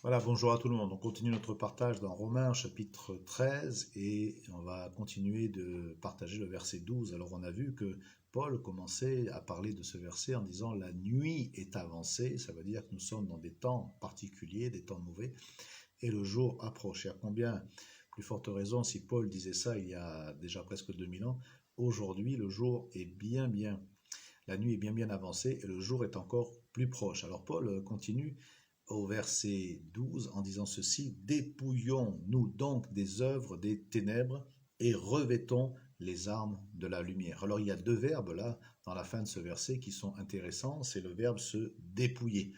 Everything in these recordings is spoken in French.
Voilà, bonjour à tout le monde. On continue notre partage dans Romains chapitre 13 et on va continuer de partager le verset 12. Alors on a vu que Paul commençait à parler de ce verset en disant la nuit est avancée, ça veut dire que nous sommes dans des temps particuliers, des temps mauvais, et le jour approche. Et à combien plus forte raison si Paul disait ça il y a déjà presque 2000 ans, aujourd'hui le jour est la nuit est bien avancée et le jour est encore plus proche. Alors Paul continue au verset 12 en disant ceci, dépouillons-nous donc des œuvres des ténèbres et revêtons les armes de la lumière. Alors il y a deux verbes là dans la fin de ce verset qui sont intéressants, c'est le verbe se dépouiller.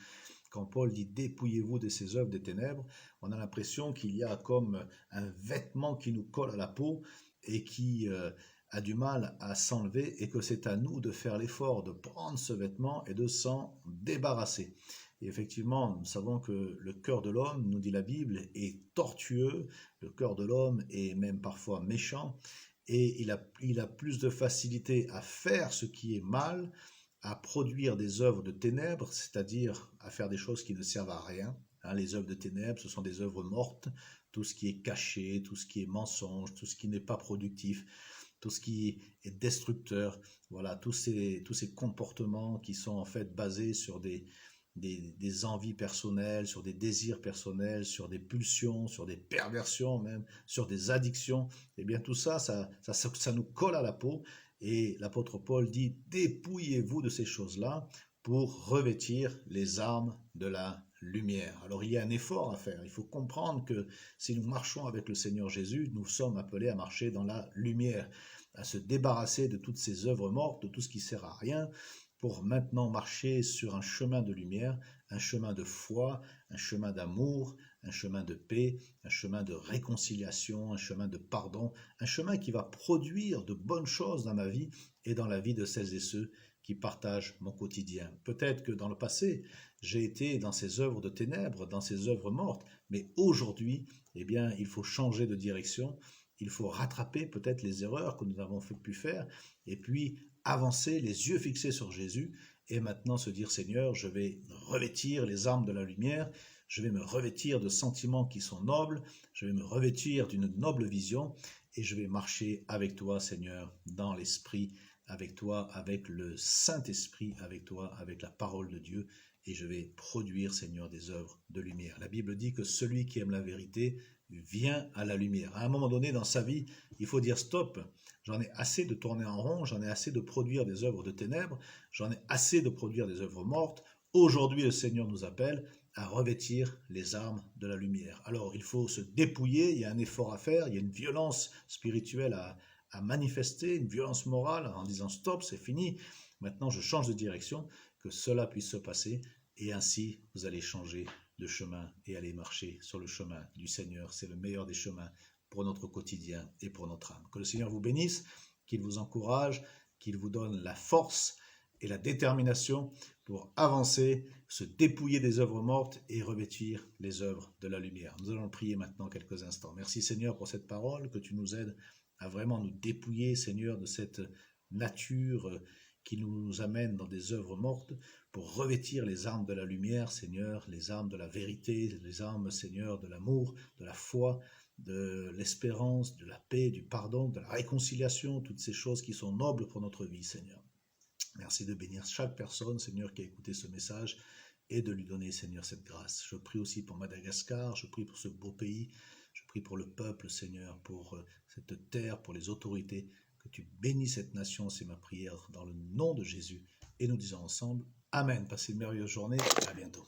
Quand Paul dit dépouillez-vous de ces œuvres des ténèbres, on a l'impression qu'il y a comme un vêtement qui nous colle à la peau et qui a du mal à s'enlever et que c'est à nous de faire l'effort de prendre ce vêtement et de s'en débarrasser. Et effectivement, nous savons que le cœur de l'homme, nous dit la Bible, est tortueux, le cœur de l'homme est même parfois méchant, et il a plus de facilité à faire ce qui est mal, à produire des œuvres de ténèbres, c'est-à-dire à faire des choses qui ne servent à rien. Les œuvres de ténèbres, ce sont des œuvres mortes, tout ce qui est caché, tout ce qui est mensonge, tout ce qui n'est pas productif, tout ce qui est destructeur, voilà, tous ces comportements qui sont en fait basés sur des envies personnelles, sur des désirs personnels, sur des pulsions, sur des perversions même, sur des addictions, eh bien tout ça nous colle à la peau. Et l'apôtre Paul dit, dépouillez-vous de ces choses-là pour revêtir les armes de la lumière. Alors il y a un effort à faire. Il faut comprendre que si nous marchons avec le Seigneur Jésus, nous sommes appelés à marcher dans la lumière, à se débarrasser de toutes ces œuvres mortes, de tout ce qui sert à rien, pour maintenant marcher sur un chemin de lumière, un chemin de foi, un chemin d'amour, un chemin de paix, un chemin de réconciliation, un chemin de pardon, un chemin qui va produire de bonnes choses dans ma vie et dans la vie de celles et ceux qui partagent mon quotidien. Peut-être que dans le passé, j'ai été dans ces œuvres de ténèbres, dans ces œuvres mortes, mais aujourd'hui, eh bien, il faut changer de direction, il faut rattraper peut-être les erreurs que nous avons pu faire, et puis avancer, les yeux fixés sur Jésus, et maintenant se dire, Seigneur, je vais revêtir les armes de la lumière, je vais me revêtir de sentiments qui sont nobles, je vais me revêtir d'une noble vision, et je vais marcher avec toi, Seigneur, dans l'esprit, avec toi, avec le Saint-Esprit, avec toi, avec la parole de Dieu, et je vais produire, Seigneur, des œuvres de lumière. La Bible dit que celui qui aime la vérité vient à la lumière. À un moment donné dans sa vie, il faut dire stop, j'en ai assez de tourner en rond, j'en ai assez de produire des œuvres de ténèbres, j'en ai assez de produire des œuvres mortes. Aujourd'hui, le Seigneur nous appelle à revêtir les armes de la lumière. Alors, il faut se dépouiller, il y a un effort à faire, il y a une violence spirituelle à manifester, une violence morale en disant stop, c'est fini, maintenant je change de direction, que cela puisse se passer et ainsi vous allez changer de chemin et aller marcher sur le chemin du Seigneur. C'est le meilleur des chemins pour notre quotidien et pour notre âme. Que le Seigneur vous bénisse, qu'il vous encourage, qu'il vous donne la force et la détermination pour avancer, se dépouiller des œuvres mortes et revêtir les œuvres de la lumière. Nous allons prier maintenant quelques instants. Merci Seigneur pour cette parole, que tu nous aides à vraiment nous dépouiller, Seigneur, de cette nature qui nous amène dans des œuvres mortes pour revêtir les armes de la lumière, Seigneur, les armes de la vérité, les armes, Seigneur, de l'amour, de la foi, de l'espérance, de la paix, du pardon, de la réconciliation, toutes ces choses qui sont nobles pour notre vie, Seigneur. Merci de bénir chaque personne, Seigneur, qui a écouté ce message et de lui donner, Seigneur, cette grâce. Je prie aussi pour Madagascar, je prie pour ce beau pays, je prie pour le peuple, Seigneur, pour cette terre, pour les autorités, que tu bénis cette nation, c'est ma prière, dans le nom de Jésus. Et nous disons ensemble, Amen. Passez une merveilleuse journée, à bientôt.